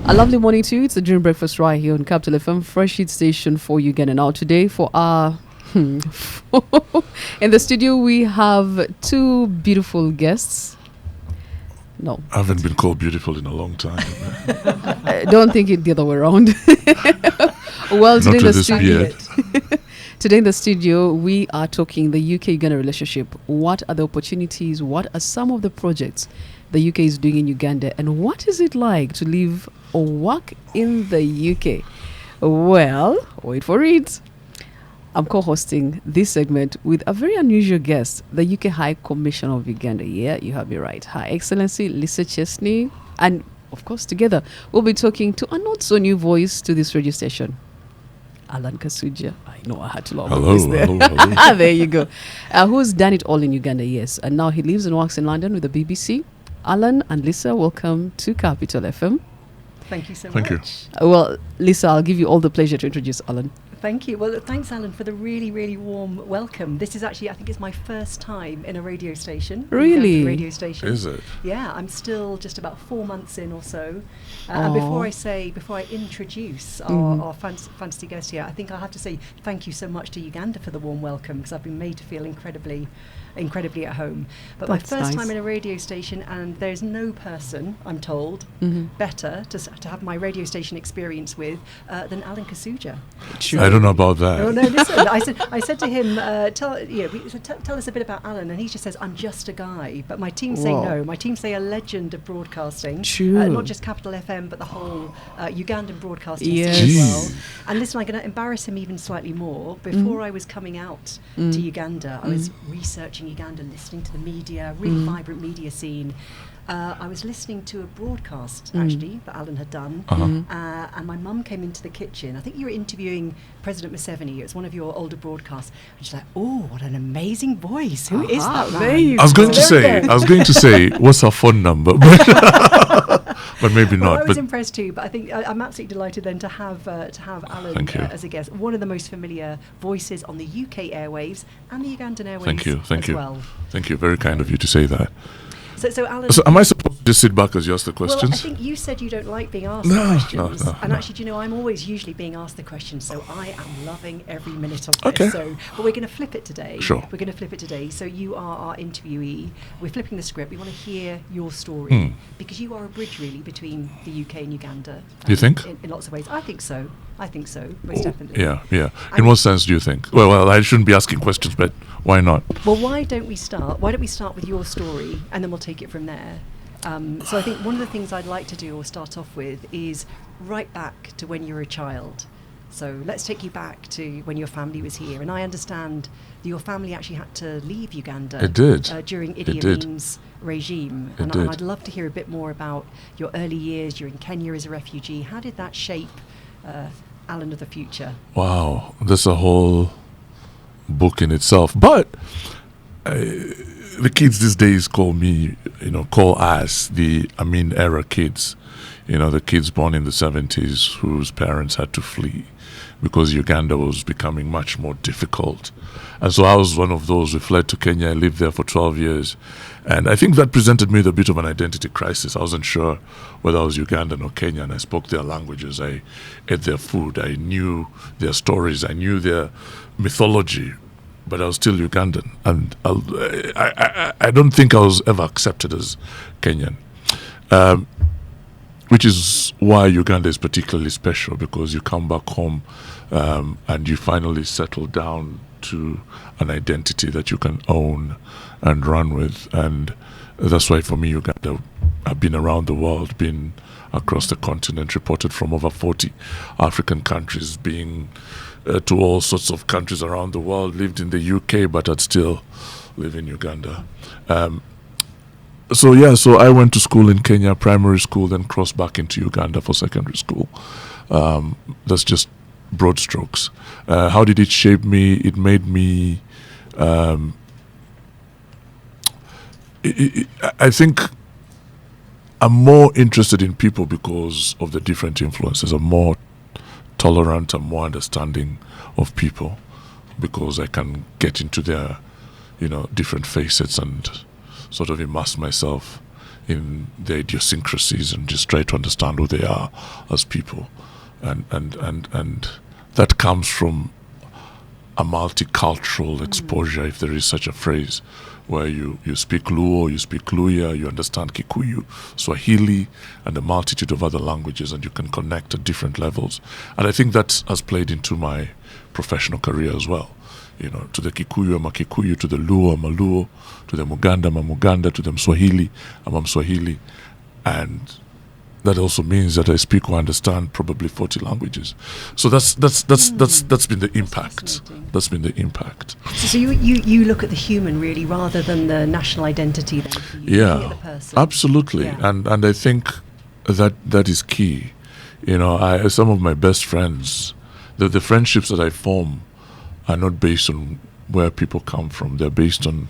A lovely morning to you. It's the Dream Breakfast right here on Capital FM, Fresh Heat Station for Uganda. Now today for our in the studio we have two beautiful guests. No, I haven't been called beautiful in a long time. Don't think it the other way around. Well, today in the studio, today in the studio we are talking the UK-Uganda relationship. What are the opportunities? What are some of the projects the UK is doing in Uganda, and what is it like to live or work in the UK? Well, wait for it. I'm co-hosting this segment with a very unusual guest, the UK High Commissioner of Uganda. Yeah, you have it right. Her Excellency Lisa Chesney. And of course, together, we'll be talking to a not so new voice to this radio station, Alan Kasuja. I know I had to love this there. Hello. There you go. Who's done it all in Uganda, yes. And now he lives and works in London with the BBC. Alan and Lisa, welcome to Capital FM. Thank you so much. Thank you. Well, Lisa, I'll give you all the pleasure to introduce Alan. Thank you. Well, thanks, Alan, for the really, really warm welcome. This is actually, I think it's my first time in a radio station. Really? Radio station. Is it? Yeah, I'm still just about 4 months in or so. And before I introduce our fantasy guest here, I think I'll have to say thank you so much to Uganda for the warm welcome, because I've been made to feel incredibly at home. But that's my first nice. time in a radio station, and there's no person, I'm told, better to have my radio station experience with than Alan Kasuja. I don't know about that. Oh, no, listen, I said to him, tell us a bit about Alan, and he just says, I'm just a guy. But my team say no. My team say a legend of broadcasting. True. Not just Capital FM, but the whole Ugandan broadcasting yes. scene as well. And listen, I'm going to embarrass him even slightly more. Before I was coming out to Uganda, I was researching Uganda, listening to the media, really vibrant media scene. I was listening to a broadcast, actually, that Alan had done, and my mum came into the kitchen. I think you were interviewing President Museveni. It was one of your older broadcasts. And she's like, oh, what an amazing voice. Who is that man? I was going to say, what's her phone number? But maybe not. I was impressed too, but I think I'm absolutely delighted then to have Alan as a guest. One of the most familiar voices on the UK airwaves and the Ugandan airwaves Thank you. well. Thank you. Very kind of you to say that. So Alan... So am I supposed to just sit back as you ask the questions? Well, I think you said you don't like being asked the questions. No. Actually, do you know, I'm always usually being asked the questions, so I am loving every minute of this. But we're going to flip it today. Sure. We're going to flip it today. So you are our interviewee. We're flipping the script. We want to hear your story, because you are a bridge, really, between the UK and Uganda. You think? In lots of ways. I think so, most definitely. Yeah. In what sense do you think? Well, I shouldn't be asking questions, but why not? Well, why don't we start with your story, and then we'll take it from there. So I think one of the things I'd like to do or start off with is right back to when you were a child. So let's take you back to when your family was here. And I understand that your family actually had to leave Uganda. It did. During Idi Amin's regime. And I'd love to hear a bit more about your early years. You're in Kenya as a refugee. How did that shape Alan of the future? Wow, that's a whole book in itself. But the kids these days call us the Amin era kids. The kids born in the 70s whose parents had to flee because Uganda was becoming much more difficult. And so I was one of those who fled to Kenya. I lived there for 12 years. And I think that presented me with a bit of an identity crisis. I wasn't sure whether I was Ugandan or Kenyan. I spoke their languages. I ate their food. I knew their stories. I knew their mythology. But I was still Ugandan. And I don't think I was ever accepted as Kenyan. Which is why Uganda is particularly special, because you come back home and you finally settle down to an identity that you can own and run with. And that's why for me, Uganda, I've been around the world, been across the continent, reported from over 40 African countries, being to all sorts of countries around the world, lived in the UK, but I'd still live in Uganda. So I went to school in Kenya, primary school, then crossed back into Uganda for secondary school. That's just broad strokes. How did it shape me? It made me... I think I'm more interested in people because of the different influences. I'm more tolerant, I'm more understanding of people because I can get into their, different facets and sort of immerse myself in their idiosyncrasies and just try to understand who they are as people. And that comes from a multicultural exposure, if there is such a phrase, where you speak Luo, you speak Luya, you understand Kikuyu, Swahili, and a multitude of other languages, and you can connect at different levels. And I think that has played into my professional career as well. You know, to the Kikuyu, I'm a Kikuyu, to the Luo, I'm a Luo, to the Muganda, I'm a Muganda, to the Mswahili, I'm a Mswahili. And that also means that I speak or understand probably 40 languages. So that's been the impact. That's been the impact. So you look at the human really rather than the national identity then? You look at the person. Absolutely. Yeah. And I think that is key. You know, some of my best friends, the friendships that I form are not based on where people come from. They're based on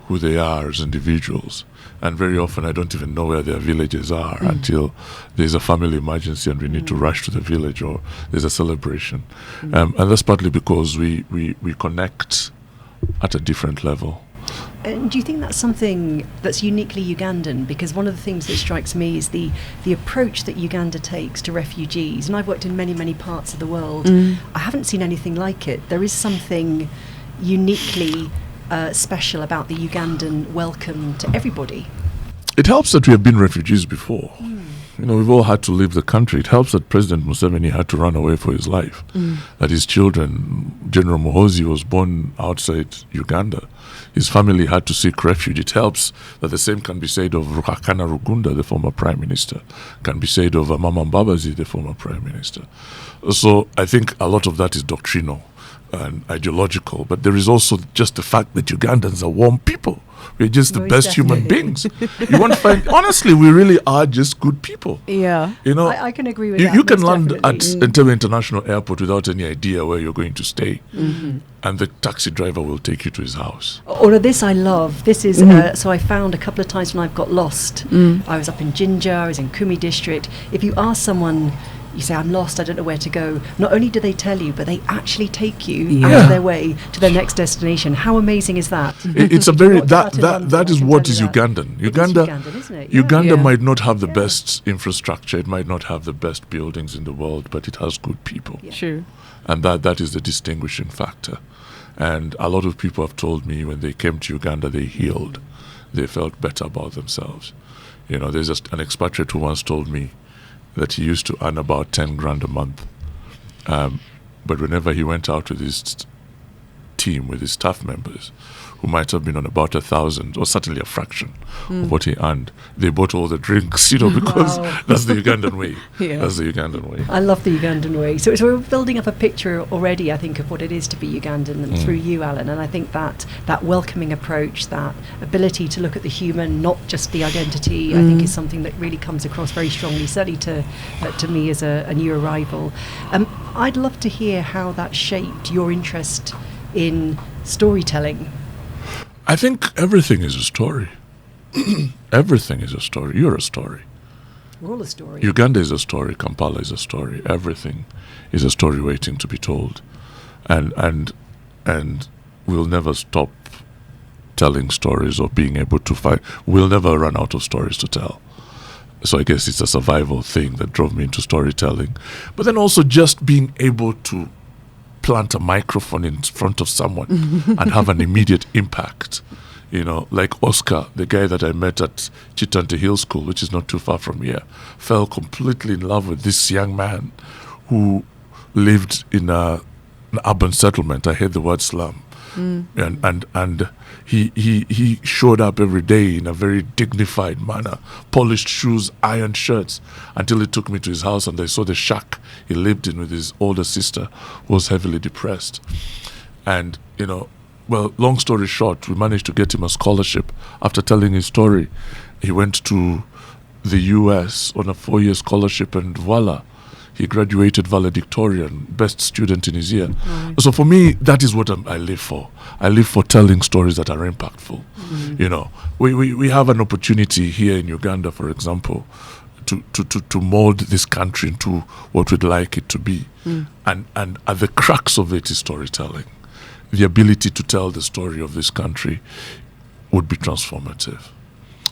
who they are as individuals. And very often I don't even know where their villages are until there's a family emergency and we need to rush to the village, or there's a celebration. And that's partly because we connect at a different level. And do you think that's something that's uniquely Ugandan? Because one of the things that strikes me is the approach that Uganda takes to refugees. And I've worked in many, many parts of the world. I haven't seen anything like it. There is something uniquely special about the Ugandan welcome to everybody. It helps that we have been refugees before. You know, we've all had to leave the country. It helps that President Museveni had to run away for his life. That his children, General Muhoozi was born outside Uganda. His family had to seek refuge. It helps that the same can be said of Ruhakana Rugunda, the former Prime Minister, can be said of Mama Mbabazi, the former Prime Minister. So I think a lot of that is doctrinal and ideological, but there is also just the fact that Ugandans are warm people. We're just the best human beings. You won't find, honestly, we really are just good people. Yeah. You know, I can agree with that. You can land at Entebbe International Airport without any idea where you're going to stay. And the taxi driver will take you to his house. All of this I love. This is, so I found a couple of times when I've got lost. I was up in Jinja, I was in Kumi district. If you ask someone, you say, I'm lost, I don't know where to go. Not only do they tell you, but they actually take you out of their way to their next destination. How amazing is that? It's a very, that is what is Ugandan. Ugandan, isn't it? Uganda might not have the best infrastructure, it might not have the best buildings in the world, but it has good people. Sure. And that is the distinguishing factor. And a lot of people have told me when they came to Uganda, they healed. They felt better about themselves. You know, there's just an expatriate who once told me that he used to earn about 10 grand a month. But whenever he went out with his team, with his staff members, who might have been on about 1,000 or certainly a fraction of what he earned, they bought all the drinks, you know, because that's the Ugandan way. That's the Ugandan way. I love the Ugandan way. So we're building up a picture already, I think, of what it is to be Ugandan and through you, Alan. And I think that welcoming approach, that ability to look at the human, not just the identity, I think is something that really comes across very strongly, certainly to me as a new arrival. I'd love to hear how that shaped your interest in storytelling. I think everything is a story. Everything is a story. You're a story. We're all a story. Uganda is a story. Kampala is a story. Everything is a story waiting to be told. And we'll never stop telling stories or being able to find. We'll never run out of stories to tell. So I guess it's a survival thing that drove me into storytelling. But then also just being able to plant a microphone in front of someone and have an immediate impact. You know, like Oscar, the guy that I met at Chitante Hill School, which is not too far from here, fell completely in love with this young man who lived in an urban settlement. I hate the word slum. And he showed up every day in a very dignified manner, polished shoes, ironed shirts, until he took me to his house and I saw the shack he lived in with his older sister, who was heavily depressed. And, you know, well, long story short, we managed to get him a scholarship. After telling his story, he went to the US on a 4-year scholarship, and voila, he graduated valedictorian, best student in his year. So for me, that is what I live for. I live for telling stories that are impactful. You know, we have an opportunity here in Uganda, for example, to mold this country into what we'd like it to be. And at the crux of it is storytelling. The ability to tell the story of this country would be transformative.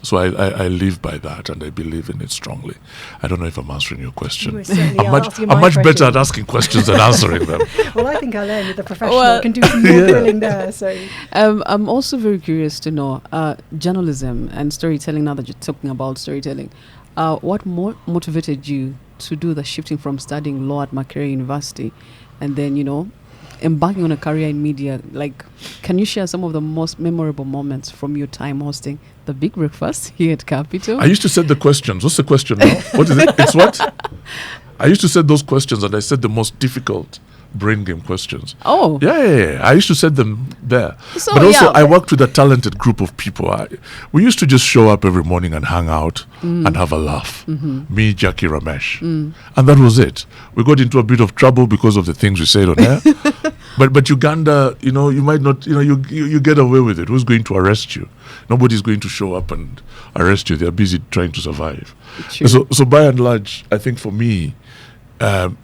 So I live by that, and I believe in it strongly. I don't know if I'm answering your question. I'm much better at asking questions than answering them. Well, I think Alain, with the professional, can do some more grilling there. So I'm also very curious to know journalism and storytelling. Now that you're talking about storytelling, what more motivated you to do the shifting from studying law at Makerere University and then, embarking on a career in media? Like, can you share some of the most memorable moments from your time hosting the Big Breakfast here at Capital? I used to set the questions. What's the question now? What is it? It's what? I used to set those questions, and I said the most difficult brain game questions. Oh. Yeah. I used to set them there. So, but also, I worked with a talented group of people. We used to just show up every morning and hang out and have a laugh. Me, Jackie, Ramesh. And that was it. We got into a bit of trouble because of the things we said on air. But Uganda, you might not, you get away with it. Who's going to arrest you? Nobody's going to show up and arrest you. They're busy trying to survive. So by and large, I think for me,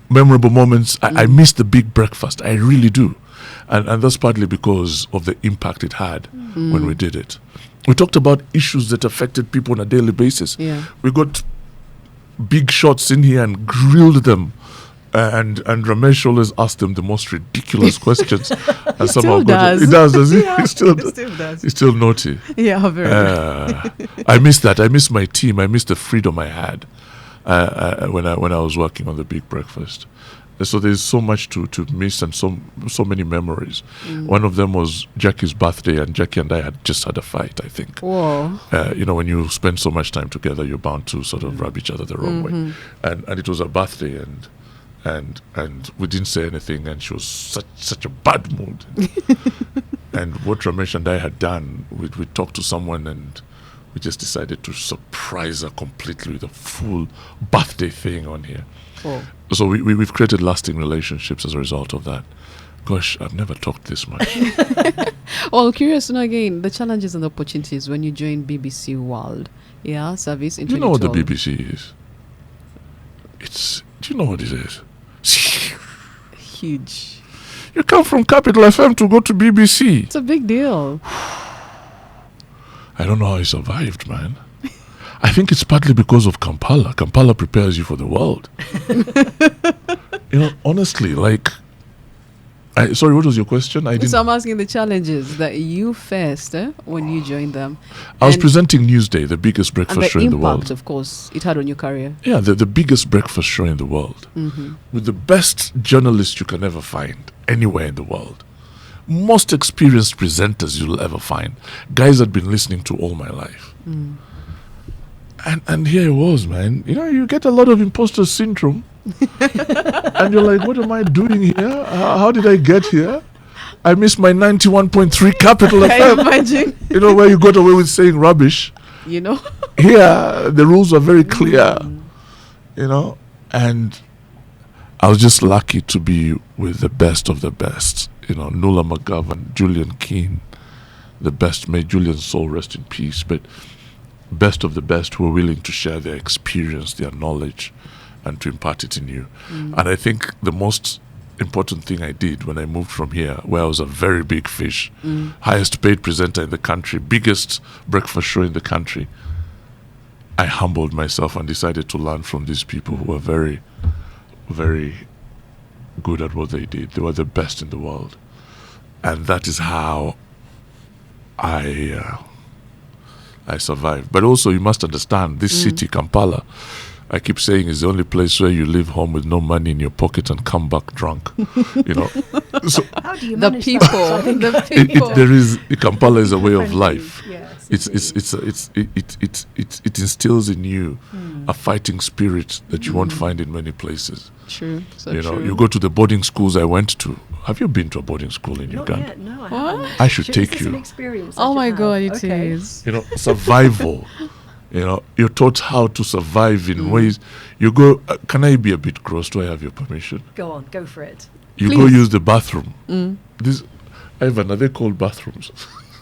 memorable moments, I miss the Big Breakfast. I really do. And that's partly because of the impact it had when we did it. We talked about issues that affected people on a daily basis. Yeah. We got big shots in here and grilled them. And Ramesh always asked them the most ridiculous questions. And still does. He does he? Yeah, he still does. He's still naughty. Yeah, very. I miss that. I miss my team. I miss the freedom I had when I was working on the Big Breakfast. So there's so much to miss and so many memories. One of them was Jackie's birthday, and Jackie and I had just had a fight, I think. Whoa. When you spend so much time together, you're bound to sort of rub each other the wrong way. And it was her birthday, and we didn't say anything, and she was such a bad mood. And what Ramesh and I had done, we talked to someone, and we just decided to surprise her completely with a full birthday thing on here. Oh. So we've created lasting relationships as a result of that. Gosh, I've never talked this much. Well, curious to know again the challenges and opportunities when you join BBC World Service in 2012. Do you know what the BBC is? Do you know what it is? Huge. You come from Capital FM to go to BBC. It's a big deal. I don't know how I survived, man. I think it's partly because of Kampala. Kampala prepares you for the world. Honestly, sorry, what was your question? So I'm asking the challenges that you faced when you joined them. I was presenting Newsday, the biggest breakfast show in the world. And the impact, of course, it had on your career. Yeah, the biggest breakfast show in the world. With the best journalists you can ever find anywhere in the world. Most experienced presenters you'll ever find. Guys I've been listening to all my life. And here it was, man. You get a lot of imposter syndrome. And you're like, what am I doing here? How did I get here? I missed my 91.3 Capital FM. Can you imagine? Where you got away with saying rubbish. Here, the rules are very clear. And I was just lucky to be with the best of the best. Nuala McGovern, Julian Keane, the best. May Julian's soul rest in peace. But best of the best who are willing to share their experience, their knowledge, and to impart it in you. And I think the most important thing I did when I moved from here, where I was a very big fish, highest paid presenter in the country, biggest breakfast show in the country, I humbled myself and decided to learn from these people who were very, very good at what they did. They were the best in the world. And that is how I survived. But also you must understand, this city, Kampala, I keep saying is the only place where you leave home with no money in your pocket and come back drunk. So how do you manage that? Kampala is a way of life. Yes, it instills in you a fighting spirit that you won't find in many places. True. True. You go to the boarding schools I went to. Have you been to a boarding school in Uganda? Yet, no, I haven't. I should take you. An experience oh my God, it is. Survival. You're taught how to survive in ways. You go. Can I be a bit gross? Do I have your permission? Go on, go for it. You Please. go use the bathroom. Ivan, are they called bathrooms?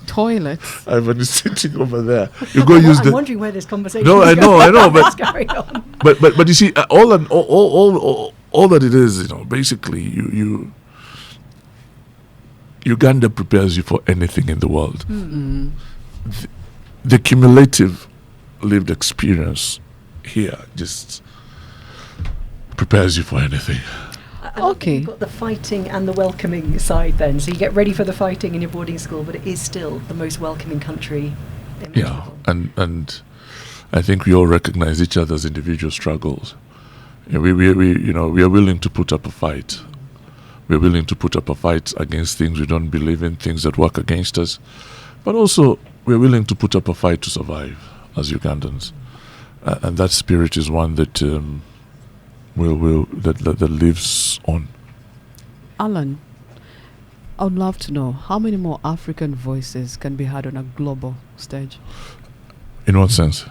Toilets. Ivan is sitting over there. You go use I'm wondering where this conversation. No, is I know, but let's carry on. But you see, all that it is, basically, you Uganda prepares you for anything in the world. The cumulative lived experience here just prepares you for anything. Okay. You've got the fighting and the welcoming side then. So you get ready for the fighting in your boarding school, but it is still the most welcoming country imaginable. Yeah, and I think we all recognize each other's individual struggles. We are willing to put up a fight. We're willing to put up a fight against things we don't believe in, things that work against us. But also, we're willing to put up a fight to survive as Ugandans. And that spirit is one that that lives on. Alan, I would love to know how many more African voices can be heard on a global stage? In what sense?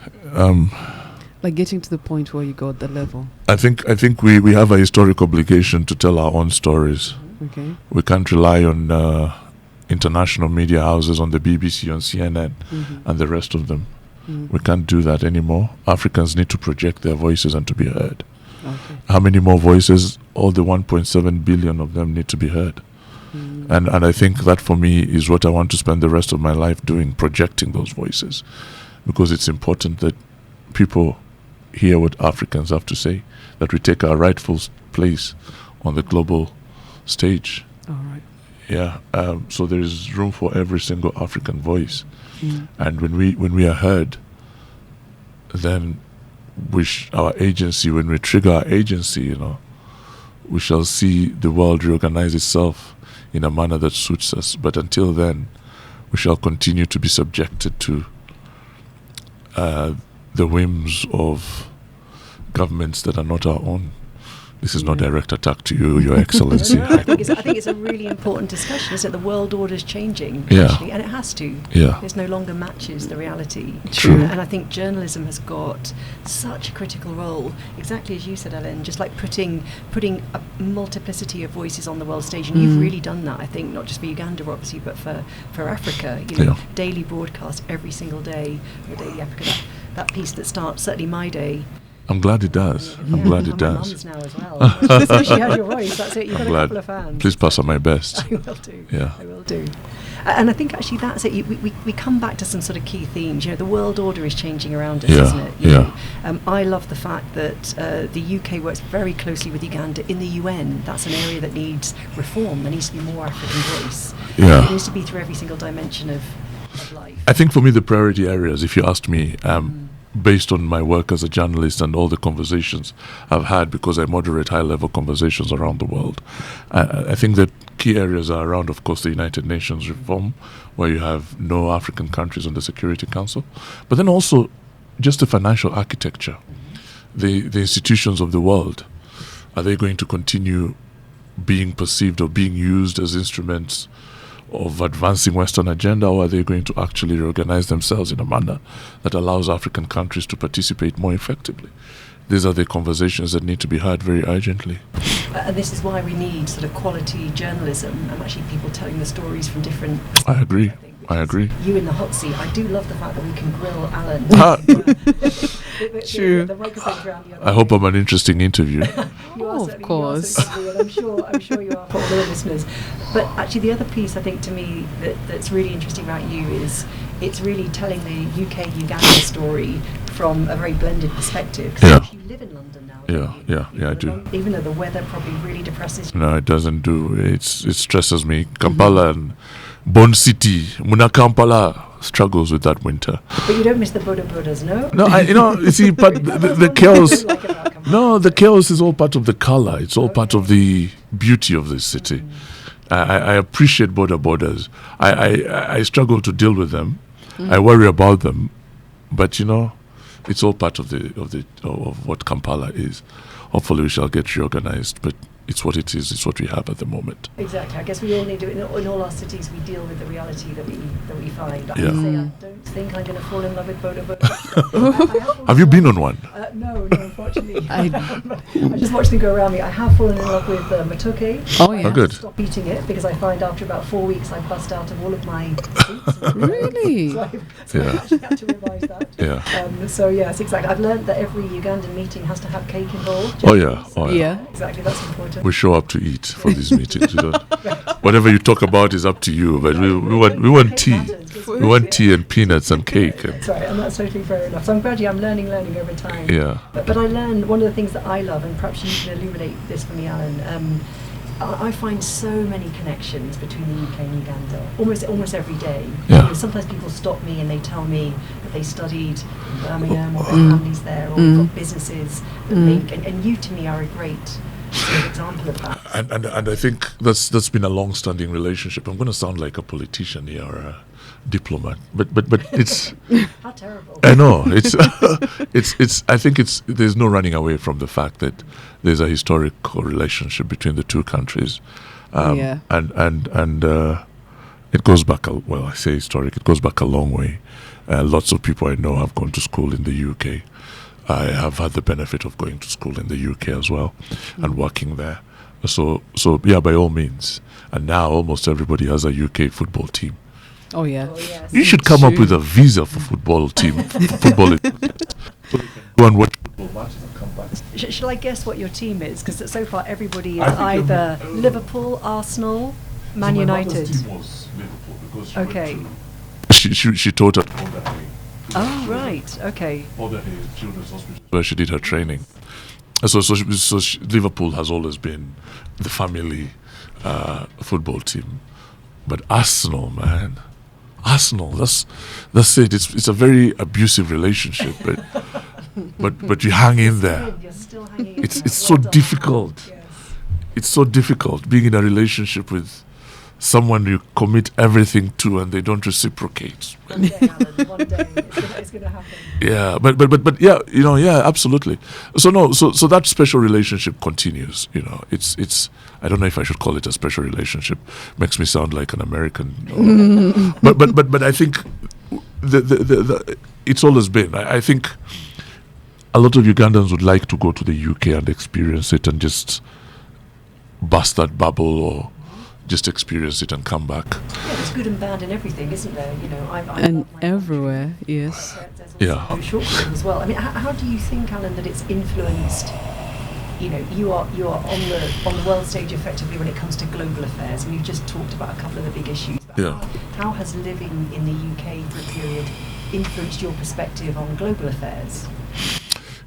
Like getting to the point where you got the level. I think we have a historic obligation to tell our own stories. Okay. We can't rely on international media houses, on the BBC, on CNN, and the rest of them. We can't do that anymore. Africans need to project their voices and to be heard. Okay. How many more voices? All the 1.7 billion of them need to be heard. And I think that for me is what I want to spend the rest of my life doing, projecting those voices. Because it's important that people hear what Africans have to say, that we take our rightful place on the global stage. All right. Yeah. So there is room for every single African voice. And when we are heard, then our agency, when we trigger our agency, we shall see the world reorganize itself in a manner that suits us. But until then, we shall continue to be subjected to the whims of governments that are not our own. This is no direct attack to you, Your Excellency. No, I think it's a really important discussion, isn't it? The world order is changing, Yeah. actually, and it has to. Yeah. It no longer matches the reality. True. And I think journalism has got such a critical role, exactly as you said, Ellen, just like putting a multiplicity of voices on the world stage. And you've really done that, I think, not just for Uganda, obviously, but for Africa. Daily broadcast every single day, or Daily Africa, that piece that starts, certainly my day. I'm glad it does. I'm glad it My does. mum's now as well. So she has your voice. That's it. You've got a couple of fans. Please pass on my best. I will do. Yeah. I will do. And I think actually that's it. We come back to some sort of key themes. The world order is changing around us, isn't it? You know? I love the fact that the UK works very closely with Uganda in the UN. That's an area that needs reform. There needs to be more African voice. Yeah. It needs to be through every single dimension of life. I think for me the priority areas, if you asked me, based on my work as a journalist and all the conversations I've had, because I moderate high-level conversations around the world, I think that key areas are around, of course, the United Nations reform, where you have no African countries on the Security Council, but then also just the financial architecture, the institutions of the world. Are they going to continue being perceived or being used as instruments of advancing Western agenda, or are they going to actually reorganize themselves in a manner that allows African countries to participate more effectively? These are the conversations that need to be had very urgently. And this is why we need sort of quality journalism and actually people telling the stories from different... I agree. I agree. You in the hot seat. I do love the fact that we can grill Alan. True. The microphone's around the other I hope I'm an interesting interview. You are of certainly- course. You are certainly lovely, and I'm sure you are for all the listeners. But actually, the other piece I think to me that's really interesting about you is it's really telling the UK-Uganda story from a very blended perspective. Because you live in London now. Yeah, I do. Even though the weather probably really depresses you. No, it doesn't do. It stresses me. Kampala and Bon City, Muna Kampala struggles with that winter. But you don't miss the Buddha Buddhas, no? No, you see, but the chaos. No, the chaos is all part of the color. It's all part of the beauty of this city. I appreciate borders. I struggle to deal with them. I worry about them, but it's all part of what Kampala is. Hopefully, we shall get reorganized, but it's what it is. It's what we have at the moment. Exactly. I guess we all need to. In all our cities, we deal with the reality that we find. I Yeah. say I don't think I'm going to fall in love with Boda Boda. Have you been on one? No, unfortunately. I just watched them go around me. I have fallen in love with matoke. Oh, I yeah. have good. to stop eating it because I find after about 4 weeks I bust out of all of my sweets. Really? So I Yeah. actually had to revise that. Yeah. So yes, exactly. I've learned that every Ugandan meeting has to have cake involved. Oh yeah. Oh yeah. Yeah. Exactly. That's important. We show up to eat for these meetings. We don't. Whatever you talk about is up to you, but we want tea. Matters, doesn't We want tea and peanuts and cake. That's right, and that's totally fair enough. So I'm glad I'm learning over time. Yeah. But I learned one of the things that I love, and perhaps you can illuminate this for me, Alan. I find so many connections between the UK and Uganda, almost every day. Yeah. You know, sometimes people stop me and they tell me that they studied in Birmingham or their families there, or got businesses that make, and you to me are a great sort of example of that. And I think that's been a long-standing relationship. I'm going to sound like a politician here, or a diplomat, but it's How terrible. I know it's I think there's no running away from the fact that there's a historical relationship between the two countries, and it goes back I say historic, it goes back a long way. Lots of people I know have gone to school in the UK. I have had the benefit of going to school in the UK as well, and working there. So yeah, by all means. And now almost everybody has a UK football team. Oh yeah. Oh, yes. You should come up with a visa for football team. Football. Go and watch football matches and come back. Shall I guess what your team is? Because so far everybody I is think either Liverpool, Arsenal, Man United. Team was Liverpool because she Okay. went to, she taught at Odahay. Oh right. Okay. Odahay Children's Hospital, where she did her training. So Liverpool has always been the family football team, but Arsenal, man. Arsenal, that's it. It's a very abusive relationship, but you hang in there. You're still hanging in It's there. so Well done. difficult. Yes. It's so difficult being in a relationship with someone you commit everything to and they don't reciprocate. One day, Alan. One day, it's going to happen. Yeah, but yeah, yeah, absolutely. So that special relationship continues. It's I don't know if I should call it a special relationship. Makes me sound like an American. But I think it's always been. I think a lot of Ugandans would like to go to the UK and experience it and just bust that bubble, or just experience it and come back. Yeah, there's good and bad in everything, isn't there? I And love my everywhere, yes. country. There's also shortcomings as well. I mean, how do you think, Alan, that it's influenced? You are on the world stage effectively when it comes to global affairs, and you've just talked about a couple of the big issues. But Yeah. how has living in the UK for a period influenced your perspective on global affairs?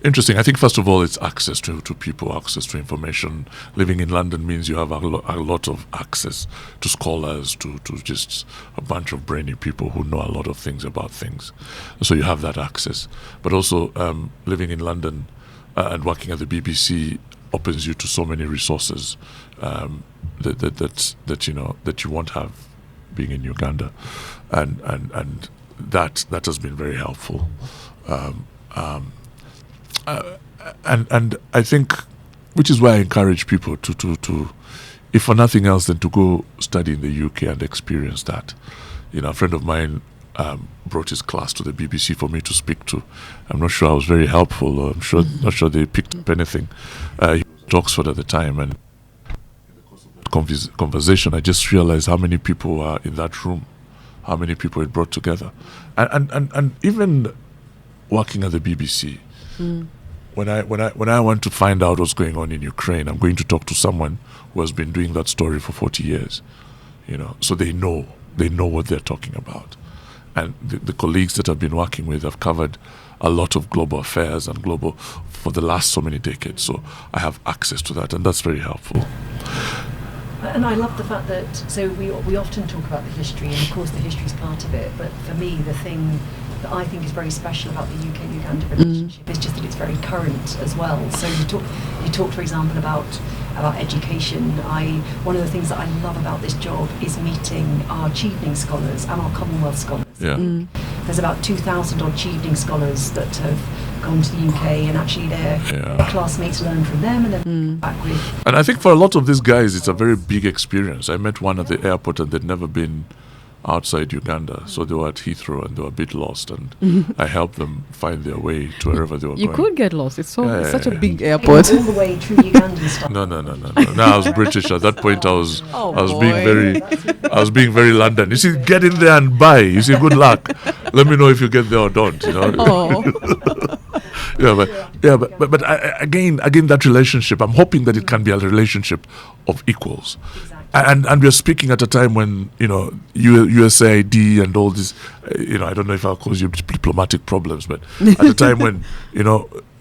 Interesting. I think first of all, it's access to people, access to information. Living in London means you have a lot of access to scholars, to just a bunch of brainy people who know a lot of things about things. So you have that access. But also living in London and working at the BBC opens you to so many resources that you won't have being in Uganda, and that has been very helpful. And I think, which is why I encourage people to if for nothing else, than to go study in the UK and experience that. A friend of mine brought his class to the BBC for me to speak to. I'm not sure I was very helpful, or not sure they picked up anything. He was at Oxford at the time, and in the course of that conversation, I just realized how many people are in that room, how many people it brought together, and even working at the BBC. When I want to find out what's going on in Ukraine, I'm going to talk to someone who has been doing that story for 40 years. So they know what they're talking about. And the colleagues that I've been working with have covered a lot of global affairs and global for the last so many decades. So I have access to that, and that's very helpful. And I love the fact that, so we often talk about the history, and of course the history is part of it, but for me the thing that I think is very special about the UK-Uganda relationship is just that it's very current as well. So you talked, for example, about education. One of the things that I love about this job is meeting our Chevening scholars and our Commonwealth scholars. Yeah. There's about 2,000 odd Chevening scholars that have gone to the UK, and actually their classmates learn from them and then come back with. And I think for a lot of these guys, it's a very big experience. I met one at the airport, and they'd never been outside Uganda, so they were at Heathrow and they were a bit lost, and I helped them find their way to wherever they were You going. could get lost. It's such a big All airport. the way through Ugandan stuff. No. No, I was British at that point. I was being very London. You see, get in there and buy. You see, good luck. Let me know if you get there or don't. Oh. But again, that relationship. I'm hoping that it can be a relationship of equals. Exactly. and we're speaking at a time when, USAID and all this, I don't know if I'll cause you diplomatic problems, but at a time when,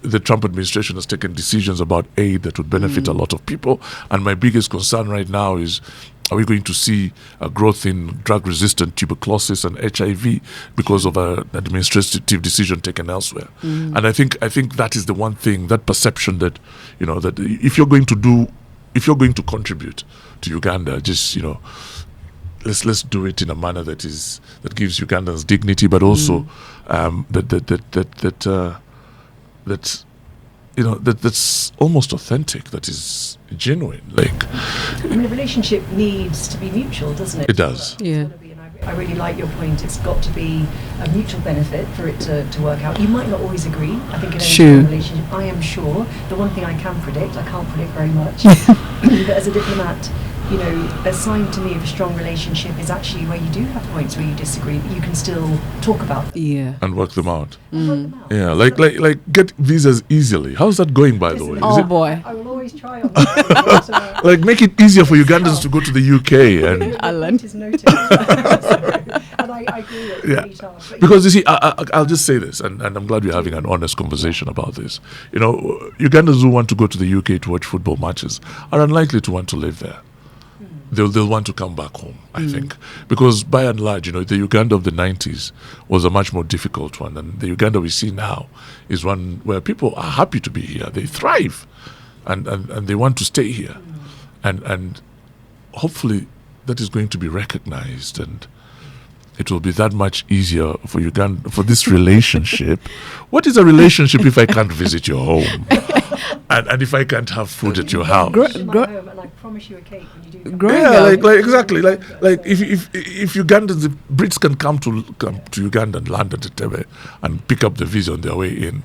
the Trump administration has taken decisions about aid that would benefit a lot of people. And my biggest concern right now is, are we going to see a growth in drug-resistant tuberculosis and HIV because of an administrative decision taken elsewhere? And I think that is the one thing, that perception that, that if you're going to contribute to Uganda, just, let's do it in a manner that gives Ugandans dignity, but also that's almost authentic, that is genuine. The relationship needs to be mutual, doesn't it? It does. Yeah. I really like your point. It's got to be a mutual benefit for it to work out. You might not always agree. I think in any relationship, I am sure. The one thing I can predict, I can't predict very much, but as a diplomat, a sign to me of a strong relationship is actually where you do have points where you disagree, but you can still talk about them. Yeah. And work them out. Yeah, like get visas easily. How's that going, by the way? Boy. I will always try on that. Like, make it easier for Ugandans to go to the UK and Alan. And I agree with it. Yeah. Really tough. Because you see, I'll just say this, and I'm glad we're having an honest conversation about this. Ugandans who want to go to the UK to watch football matches are unlikely to want to live there. They'll want to come back home, I think. Because by and large, the Uganda of the 90s was a much more difficult one. And the Uganda we see now is one where people are happy to be here. They thrive and they want to stay here. And hopefully that is going to be recognized, and it will be that much easier for Uganda, for this relationship. What is a relationship if I can't visit your home? And if I can't have food at your house? And I promise you a cake when you do. Exactly. Like if Ugandans, the Brits can come to Uganda and land at Tebe and pick up the visa on their way in.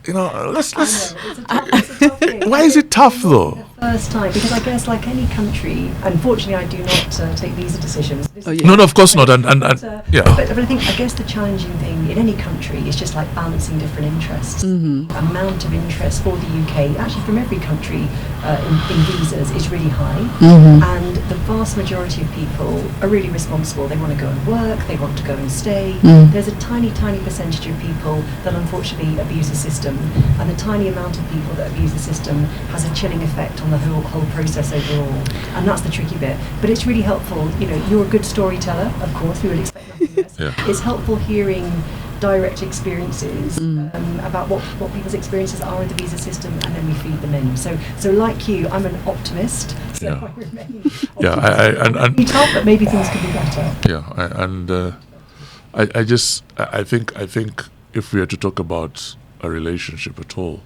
Let's. It's a tough thing. Why is it tough though? First time, because I guess like any country, unfortunately I do not take visa decisions. No, of course not. And yeah. But I guess the challenging thing in any country is just like balancing different interests. Amount of interest for the UK, actually from every country in visas, is really high. And the vast majority of people are really responsible. They want to go and work, they want to go and stay. There's a tiny percentage of people that unfortunately abuse the system, and the tiny amount of people that abuse the system has a chilling effect on the whole process overall, and that's the tricky bit. But it's really helpful. You're a good storyteller, of course. We would expect nothing less. Yeah. It's helpful hearing direct experiences about what people's experiences are with the visa system, and then we feed them in. So like you, I'm an optimist. So I remain optimistic. And be tough, but maybe things could be better. Yeah, I think if we are to talk about a relationship at all,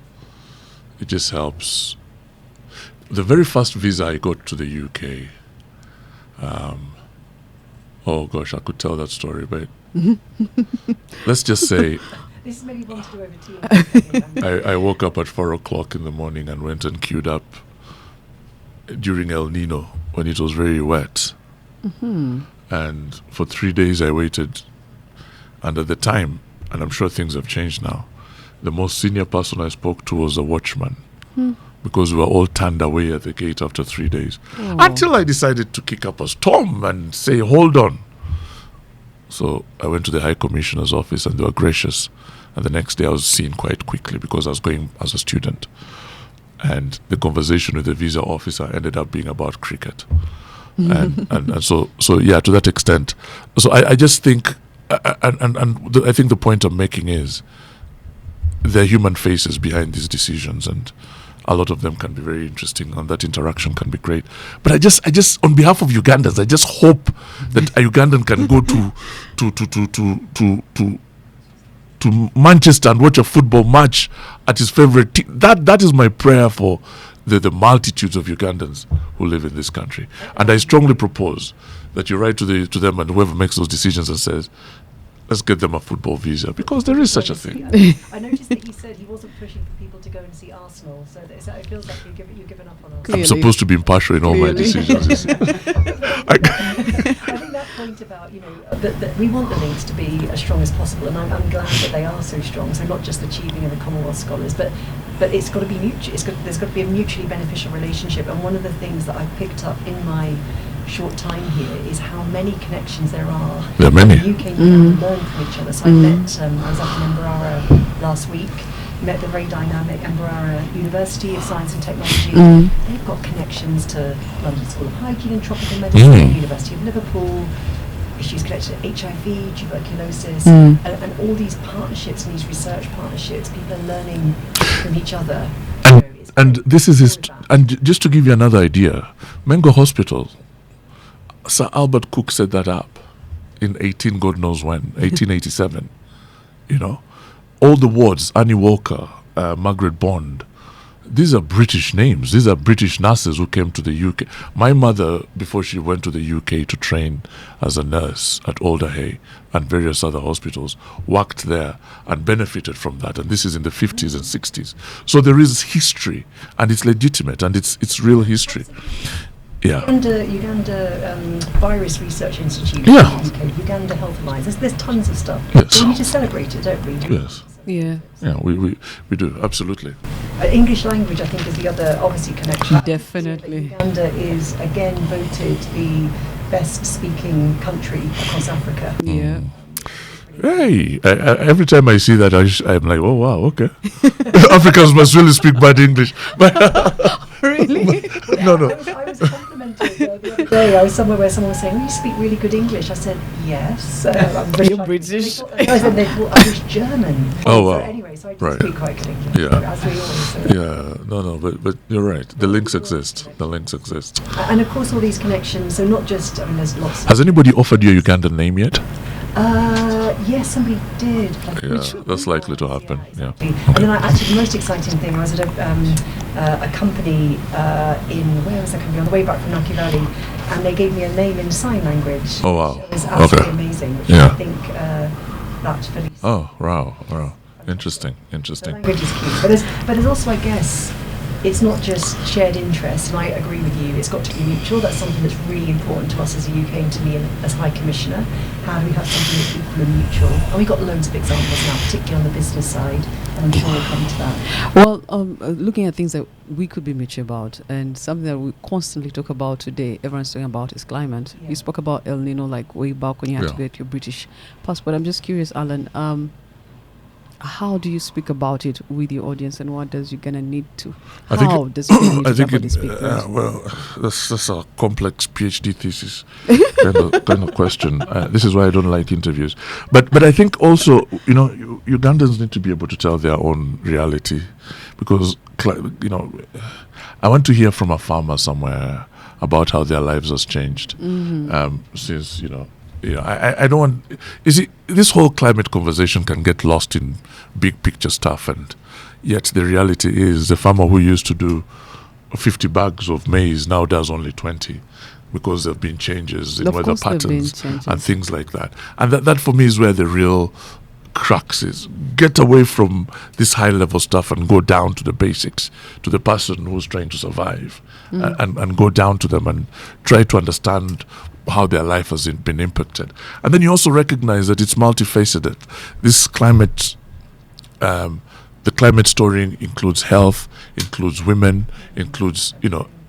it just helps. The very first visa I got to the UK, oh gosh, I could tell that story, but let's just say this is maybe one to do over tea. I woke up at 4:00 in the morning and went and queued up during El Nino when it was very wet. And for 3 days I waited, and at the time, and I'm sure things have changed now, the most senior person I spoke to was a watchman. Because we were all turned away at the gate after 3 days. Until I decided to kick up a storm and say, hold on. So I went to the High Commissioner's office and they were gracious. And the next day I was seen quite quickly because I was going as a student. And the conversation with the visa officer ended up being about cricket. and so yeah, to that extent. So I just think, I think the point I'm making is there are human faces behind these decisions, and a lot of them can be very interesting, and that interaction can be great. But I just on behalf of Ugandans, I just hope that a Ugandan can go to Manchester and watch a football match at his favorite team. That is my prayer for the multitudes of Ugandans who live in this country. And I strongly propose that you write to them and whoever makes those decisions and says, let's get them a football visa, because there is such a thing. I noticed that he said he wasn't pushing for people to go and see Arsenal, so it feels like you're giving up on us. I'm supposed to be impartial in all my decisions. I think that point about about, that we want the links to be as strong as possible, and I'm glad that they are so strong. So not just achieving of the Commonwealth scholars, but it's got to be mutual. There's got to be a mutually beneficial relationship. And one of the things that I've picked up in my short time here is how many connections there are. There are many. The UK and learn from each other. So I met. I was up in Mbarara last week. Met the very dynamic Mbarara University of Science and Technology. They've got connections to London School of Hygiene and Tropical Medicine, University of Liverpool, issues connected to HIV, tuberculosis, and all these partnerships and these research partnerships. People are learning from each other. And this is and just to give you another idea, Mengo Hospital, Sir Albert Cook set that up in God knows when, 1887. All the wards, Annie Walker, Margaret Bond, these are British names. These are British nurses who came to the UK. My mother, before she went to the UK to train as a nurse at Alderhay and various other hospitals, worked there and benefited from that. And this is in the 50s and 60s. So there is history, and it's legitimate, and it's real history. Yeah. Uganda Virus Research Institute. Yeah. In the UK, Uganda Health Alliance. There's tons of stuff. Yes. We need to celebrate it, don't we? Yes. Yeah. Yeah, we do, absolutely. English language, I think, is the other, obviously, connection. Definitely. Uganda is, again, voted the best speaking country across Africa. Yeah. Hey, every time I see that, I'm like, oh, wow, okay. Africans must really speak bad English. Really? No. I was complimented the other day. I was somewhere where someone was saying, you speak really good English. I said, yes. You're British. I said, they thought I was German. Oh, wow. So anyway, so I do speak quite good English. Yeah. As we always say. Yeah, no, but you're right. The links exist. And of course, all these connections, so not just, there's lots. Has anybody offered you a Ugandan name yet? Yes, somebody did. Yeah, that's likely to happen. Yeah. Exactly. And then actually the most exciting thing, I was at a company where was that company? On the way back from Naki Valley, and they gave me a name in sign language. Oh, wow. It was absolutely amazing. Which Yeah. I think that's pretty. Oh, wow. Interesting. The language is cute, but there's also, I guess, it's not just shared interest, and I agree with you, it's got to be mutual. That's something that's really important to us as a UK and to me as High Commissioner. How do we have something that's equal and mutual? And we've got loads of examples now, particularly on the business side, and I'm sure we'll come to that. Well, looking at things that we could be mutual about, and something that we constantly talk about today, everyone's talking about, is climate. Yeah. You spoke about El Nino, like way back when you had to get your British passport. I'm just curious, Alan, how do you speak about it with your audience, and what does Uganda need to? How does Uganda need to properly speak? Well, that's a complex PhD thesis kind of question. This is why I don't like interviews. But I think also, Ugandans need to be able to tell their own reality, because I want to hear from a farmer somewhere about how their lives has changed since I don't want. This whole climate conversation can get lost in big picture stuff, and yet the reality is the farmer who used to do 50 bags of maize now does only 20, because there have been changes in weather patterns and things like that. And that for me is where the real crux is. Get away from this high level stuff and go down to the basics, to the person who's trying to survive, and go down to them and try to understand how their life has been impacted. And then you also recognize that it's multifaceted. This climate, the climate story includes health, includes women, includes,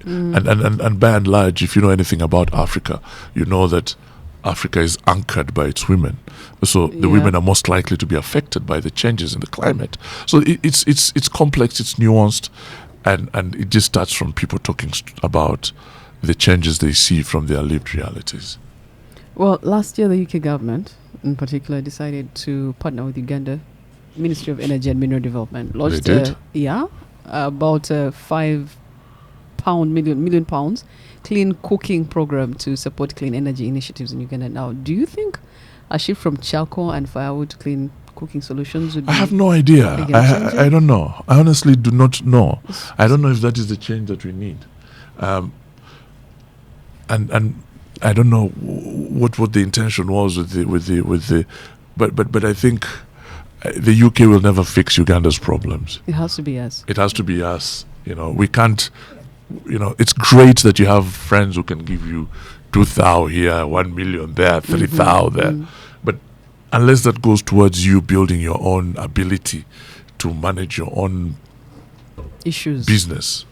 and by and large, if you know anything about Africa, you know that Africa is anchored by its women. So the women are most likely to be affected by the changes in the climate. So it's complex, it's nuanced, and it just starts from people talking about the changes they see from their lived realities. Well, last year the UK government in particular decided to partner with Uganda Ministry of Energy and Mineral Development. Launched about £5 million clean cooking program to support clean energy initiatives in Uganda. Now, do you think a shift from charcoal and firewood to clean cooking solutions would be... I have no idea. I don't know. I honestly do not know. I don't know if that is the change that we need. And I don't know what the intention was with the but I think the UK will never fix Uganda's problems. It has to be us. It has to be us. We can't. It's great that you have friends who can give you 2,000 here, 1 million there, 3,000 there. But unless that goes towards you building your own ability to manage your own issues, business,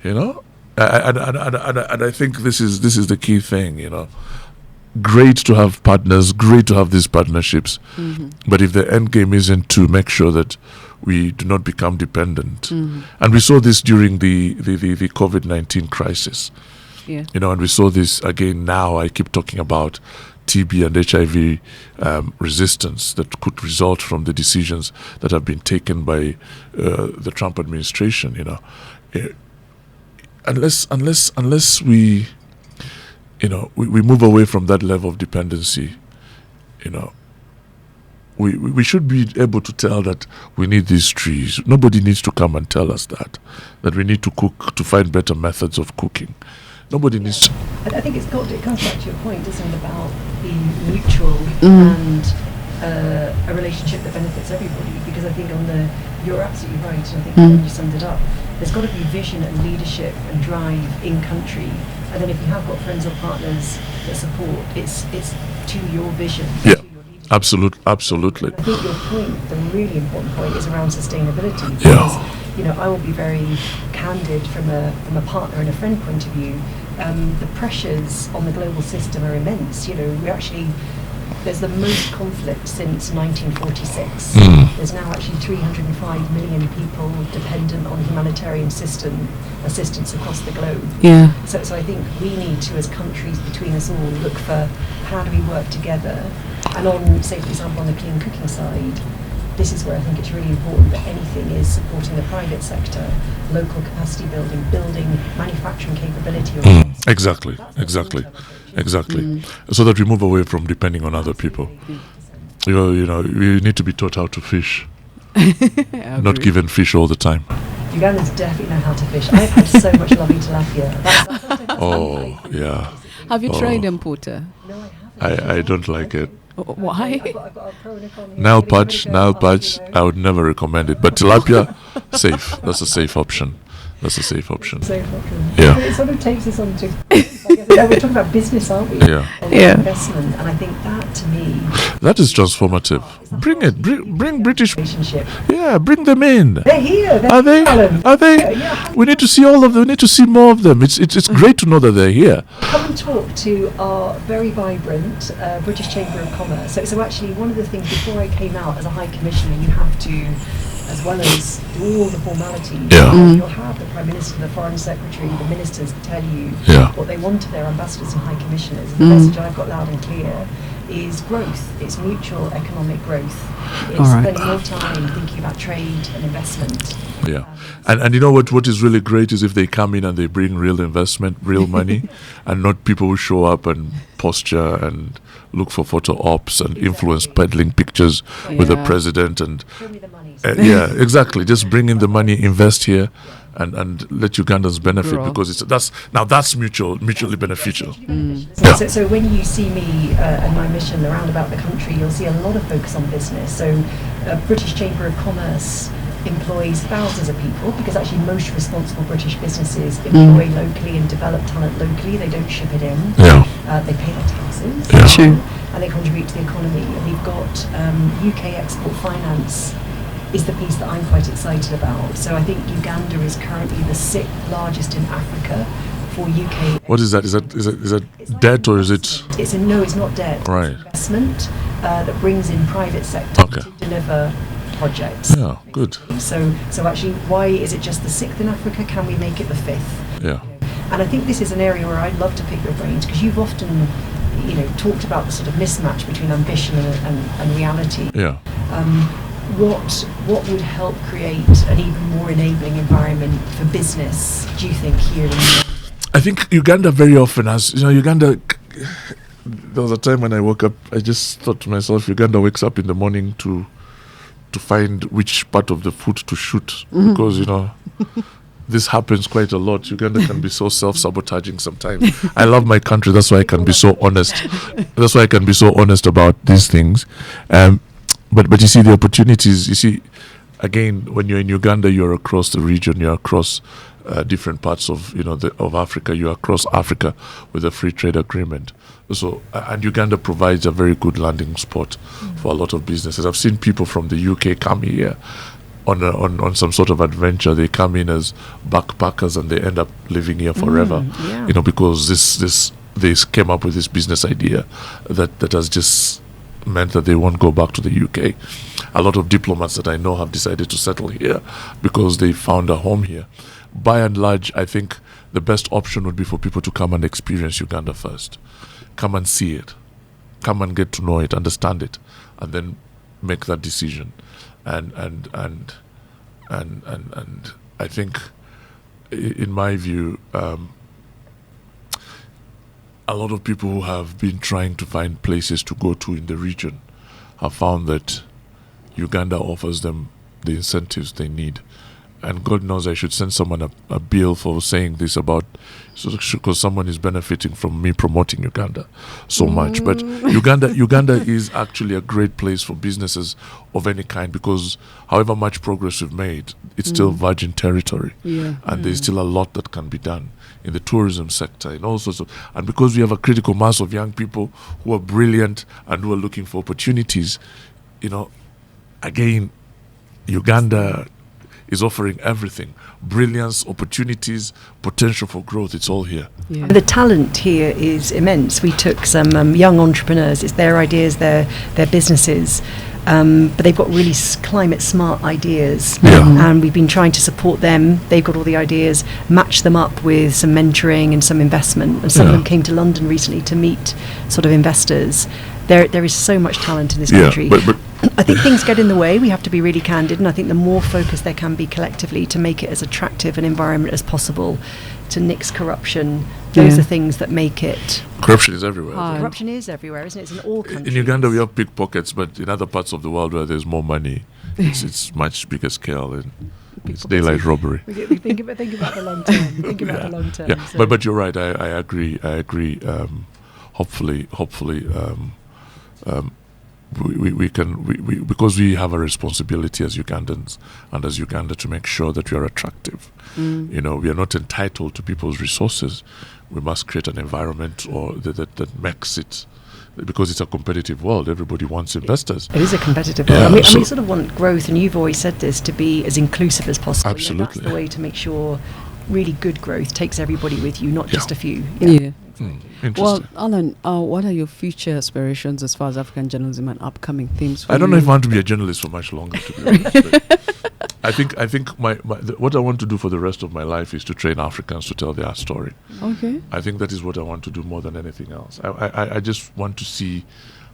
and I think this is the key thing. Great to have partners, great to have these partnerships, but if the end game isn't to make sure that we do not become dependent, and we saw this during the COVID-19 crisis, and we saw this again now. I keep talking about TB and HIV resistance that could result from the decisions that have been taken by the Trump administration. Unless we move away from that level of dependency, we should be able to tell that we need these trees. Nobody needs to come and tell us that we need to cook, to find better methods of cooking. Nobody needs to. I think it comes back to your point, doesn't it, about being mutual and a relationship that benefits everybody. Because I think you're absolutely right, and I think you summed it up. There's got to be vision and leadership and drive in country, and then if you have got friends or partners that support, it's to your vision. Yeah, absolutely. I think your point, the really important point, is around sustainability. Because, I will be very candid from a partner and a friend point of view. The pressures on the global system are immense. There's the most conflict since 1946. There's now actually 305 million people dependent on humanitarian assistance across the globe. Yeah. So I think we need to, as countries, between us all, look for how do we work together. And on, say, for example, on the clean cooking side, this is where I think it's really important that anything is supporting the private sector, local capacity building manufacturing capability. Exactly. So that we move away from depending on other people. You need to be taught how to fish, not given fish all the time. Ugandans definitely know how to fish. I've had so much lovely tilapia. That's Have you tried them, Porter? No, I haven't. I don't like it. Why? I've got a pro and a con here. Nail patch, I would never recommend it. But tilapia, safe. That's a safe option. Safe option. Yeah. But it sort of takes us on to, we're talking about business, aren't we? Yeah. Investment, and I think that, to me, that is transformative. Bring it. Bring British. Relationship. Yeah, bring them in. They're here. Are they? Yeah. We need to see all of them. We need to see more of them. It's great to know that they're here. Come and talk to our very vibrant British Chamber of Commerce. So actually, one of the things before I came out as a High Commissioner, you have to, as well as do all the formalities, you'll have the Prime Minister, the Foreign Secretary, the ministers tell you what they want of their ambassadors and High Commissioners. And the message I've got loud and clear is growth. It's mutual economic growth. It's spending more time thinking about trade and investment. Yeah. And you know what is really great is if they come in and they bring real investment, real money, and not people who show up and posture and look for photo ops and influence peddling pictures with the president and Show me the money. exactly. Just bring in the money, invest here, and let Ugandans benefit because that's mutually beneficial. So when you see me and my mission around about the country, you'll see a lot of focus on business. So British Chamber of Commerce employs thousands of people because actually most responsible British businesses employ locally and develop talent locally. They don't ship it in. They pay their taxes. And they contribute to the economy. And we've got UK Export Finance is the piece that I'm quite excited about. So I think Uganda is currently the 6th largest in Africa for UK. What is that? Is that debt or is it? It's not debt. Right. It's investment that brings in private sector to deliver projects. Yeah, good. So actually, why is it just the 6th in Africa? Can we make it the 5th? Yeah. And I think this is an area where I'd love to pick your brains because you've often, talked about the sort of mismatch between ambition and reality. Yeah. What would help create an even more enabling environment for business, do you think, here in Uganda? I think Uganda very often has, Uganda, there was a time when I woke up, I just thought to myself, Uganda wakes up in the morning to find which part of the foot to shoot because, this happens quite a lot. Uganda can be so self-sabotaging sometimes. I love my country. That's why I can be so honest. That's why I can be so honest about these things. But you see the opportunities. You see, again, when you're in Uganda, you're across the region. You're across different parts of of Africa. You are across Africa with a free trade agreement. So and Uganda provides a very good landing spot for a lot of businesses. I've seen people from the UK come here on some sort of adventure. They come in as backpackers and they end up living here forever. Because they came up with this business idea that has just meant that they won't go back to the UK. A lot of diplomats that I know have decided to settle here because they found a home here. By and large, I think the best option would be for people to come and experience Uganda first. Come and see it. Come and get to know it, understand it, and then make that decision. And I think, in my view, a lot of people who have been trying to find places to go to in the region have found that Uganda offers them the incentives they need. And God knows I should send someone a bill for saying this because someone is benefiting from me promoting Uganda so much. But Uganda is actually a great place for businesses of any kind, because however much progress we've made, it's still virgin territory. And there's still a lot that can be done in the tourism sector, in all sorts of, and because we have a critical mass of young people who are brilliant and who are looking for opportunities, again, Uganda is offering everything: brilliance, opportunities, potential for growth. It's all here. The talent here is immense. We took some young entrepreneurs. It's their ideas, their businesses, but they've got really climate smart ideas, and we've been trying to support them. They've got all the ideas, match them up with some mentoring and some investment, and some of them came to London recently to meet sort of investors. There is so much talent in this country. But I think things get in the way. We have to be really candid, and I think the more focus there can be collectively to make it as attractive an environment as possible, to nix corruption, those are things that make it. Corruption is everywhere. Corruption is everywhere, isn't it? It's in all countries. In Uganda, we have pickpockets, but in other parts of the world where there's more money, it's much bigger scale, and it's daylight robbery. We think about the long term. Think about the long term. Yeah, but you're right. I agree. Hopefully. We can because we have a responsibility as Ugandans and as Uganda to make sure that we are attractive. We are not entitled to people's resources. We must create an environment that makes it, because it's a competitive world. Everybody wants investors. It is a competitive world. And we sort of want growth, and you've always said this, to be as inclusive as possible. Absolutely. That's the way to make sure really good growth takes everybody with you, not just a few. Well, Alan, what are your future aspirations as far as African journalism and upcoming themes for I don't you? know if I want to be a journalist for much longer, to be honest. But I think what I want to do for the rest of my life is to train Africans to tell their story. Okay. I think that is what I want to do more than anything else. I just want to see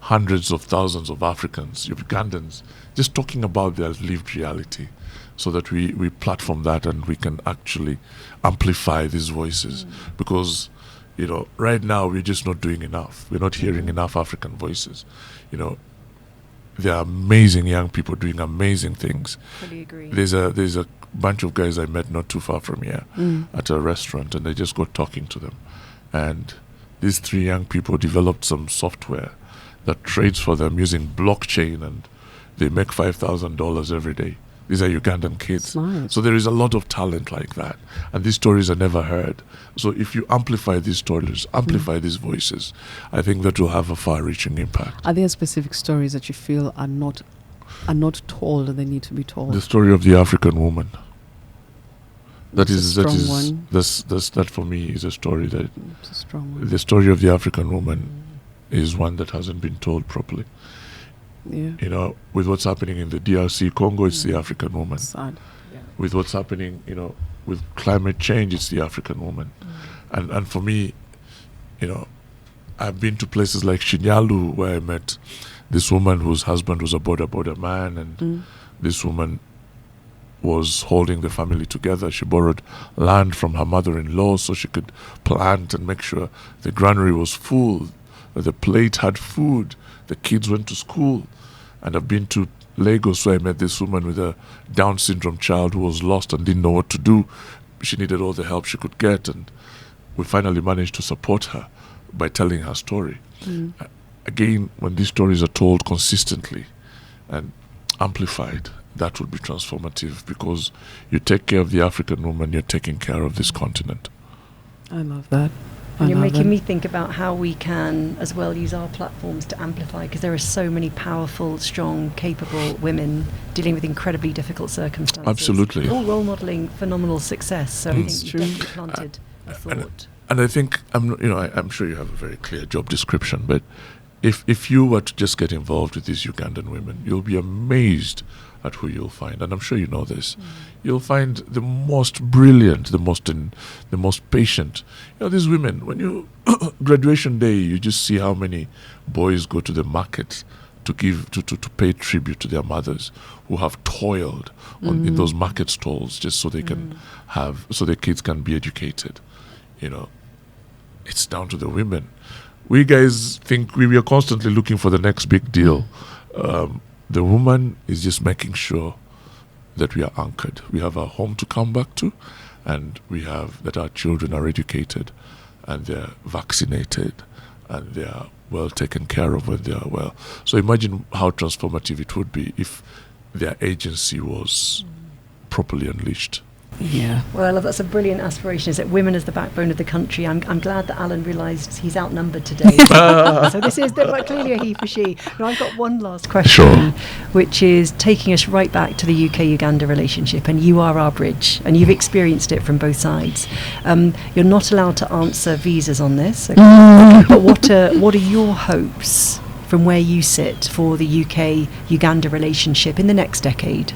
hundreds of thousands of Africans, Ugandans, just talking about their lived reality, so that we platform that and we can actually amplify these voices. Because right now we're just not doing enough. We're not hearing enough African voices. There are amazing young people doing amazing things. Fully agree. There's a bunch of guys I met not too far from here at a restaurant, and I just got talking to them. And these 3 young people developed some software that trades for them using blockchain, and they make $5,000 every day. These are Ugandan kids. Nice. So there is a lot of talent like that. And these stories are never heard. So if you amplify these stories, amplify these voices, I think that will have a far-reaching impact. Are there specific stories that you feel are not told and they need to be told? The story of the African woman. That for me is a story that... It's a strong one. The story of the African woman is one that hasn't been told properly. Yeah. With what's happening in the DRC Congo, it's the African woman. Sad. With what's happening, with climate change, it's the African woman. And for me, I've been to places like Shinyalu, where I met this woman whose husband was a border man, and this woman was holding the family together. She borrowed land from her mother-in-law so she could plant and make sure the granary was full, that the plate had food, the kids went to school. And I've been to Lagos, where I met this woman with a Down syndrome child who was lost and didn't know what to do. She needed all the help she could get, and we finally managed to support her by telling her story. Again, when these stories are told consistently and amplified, that would be transformative, because you take care of the African woman, you're taking care of this continent. I love that. And you're making me think about how we can as well use our platforms to amplify, because there are so many powerful, strong, capable women dealing with incredibly difficult circumstances. Absolutely. All role modelling phenomenal success. So I think you've definitely planted a thought. And I think, I'm sure you have a very clear job description, but if you were to just get involved with these Ugandan women, you'll be amazed at who you'll find. And I'm sure you know this. You'll find the most brilliant, the most patient. These women, when you graduation day, you just see how many boys go to the market to pay tribute to their mothers who have toiled in those market stalls just so they can so their kids can be educated. It's down to the women. We guys think we are constantly looking for the next big deal. The woman is just making sure that we are anchored. We have a home to come back to, and we have that our children are educated and they're vaccinated and they are well taken care of when they are well. So imagine how transformative it would be if their agency was properly unleashed. Yeah. Well, I love that's a brilliant aspiration. Is that women as the backbone of the country? I'm glad that Alan realised he's outnumbered today. So this is clearly a he for she. Now I've got one last question, which is taking us right back to the UK-Uganda relationship, and you are our bridge, and you've experienced it from both sides. You're not allowed to answer visas on this, but what are your hopes from where you sit for the UK-Uganda relationship in the next decade?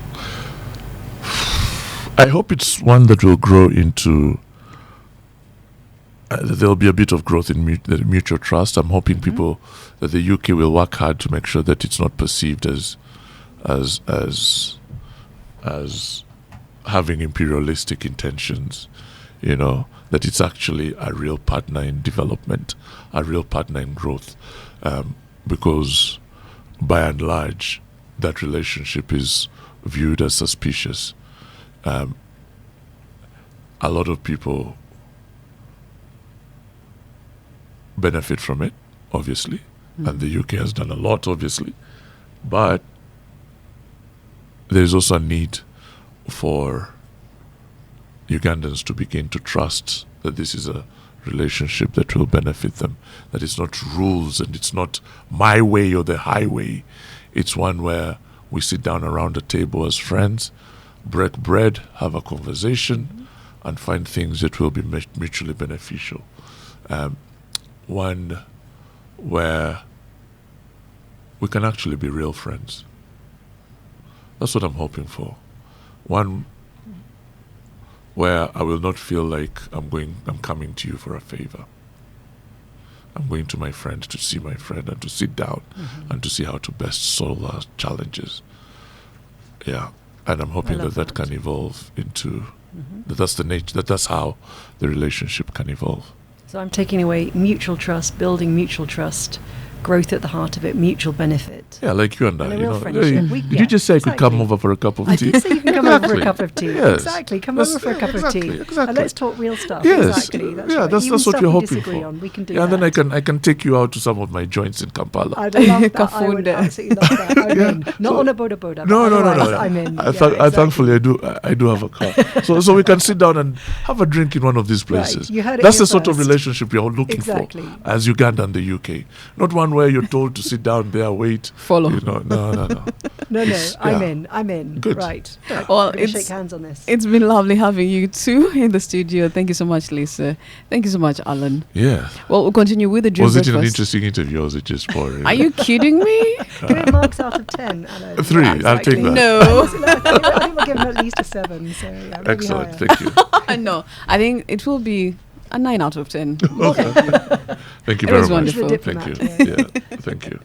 I hope it's one that will grow into, there'll be a bit of growth in mutual trust. I'm hoping that the UK will work hard to make sure that it's not perceived as having imperialistic intentions, that it's actually a real partner in development, a real partner in growth, because by and large, that relationship is viewed as suspicious. A lot of people benefit from it, obviously, and the UK has done a lot, obviously, but there's also a need for Ugandans to begin to trust that this is a relationship that will benefit them, that it's not rules and it's not my way or the highway. It's one where we sit down around a table as friends, break bread, have a conversation, and find things that will be mutually beneficial. One where we can actually be real friends. That's what I'm hoping for. One where I will not feel like I'm coming to you for a favor. I'm going to my friend to see my friend and to sit down and to see how to best solve our challenges. Yeah. And I'm hoping that can evolve into that's the nature, that's how the relationship can evolve. So I'm taking away mutual trust, building mutual trust, growth at the heart of it, mutual benefit. Yeah, like you and I. And a real friendship. Did you just say I could come over for a cup of tea? I did say you can come over for a cup of tea. Yes. Exactly. Come over for a cup of tea. Exactly. And let's talk real stuff. Yes. Exactly. That's right. That's Even what stuff we're we hoping disagree for. on, we can do and that. then I can take you out to some of my joints in Kampala. I'd love that. I would absolutely love that. I'm in. Not on a boda. No. I'm in. Thankfully, I do have a car, so we can sit down and have a drink in one of these places. Right. You heard it That's here the sort of first. relationship we're all looking for as Uganda and the UK. Not one where you're told to sit down there, wait, follow. No. No. I'm in. Good. Right. Well, shake hands on this. It's been lovely having you two in the studio. Thank you so much, Lisa. Thank you so much, Alan. Yeah. Well, we'll continue with the dream Was it breakfast. an interesting interview or was it just boring? Are you kidding me? Give it marks out of 10, Alan. 3. Yeah, I'll take that. No. I think we'll give him at least a 7. So yeah, maybe Excellent. higher. Thank you. No, I think it will be a 9 out of 10. Okay. Thank you It very was much. wonderful. Thank you. Diplomat, Yeah. Thank you.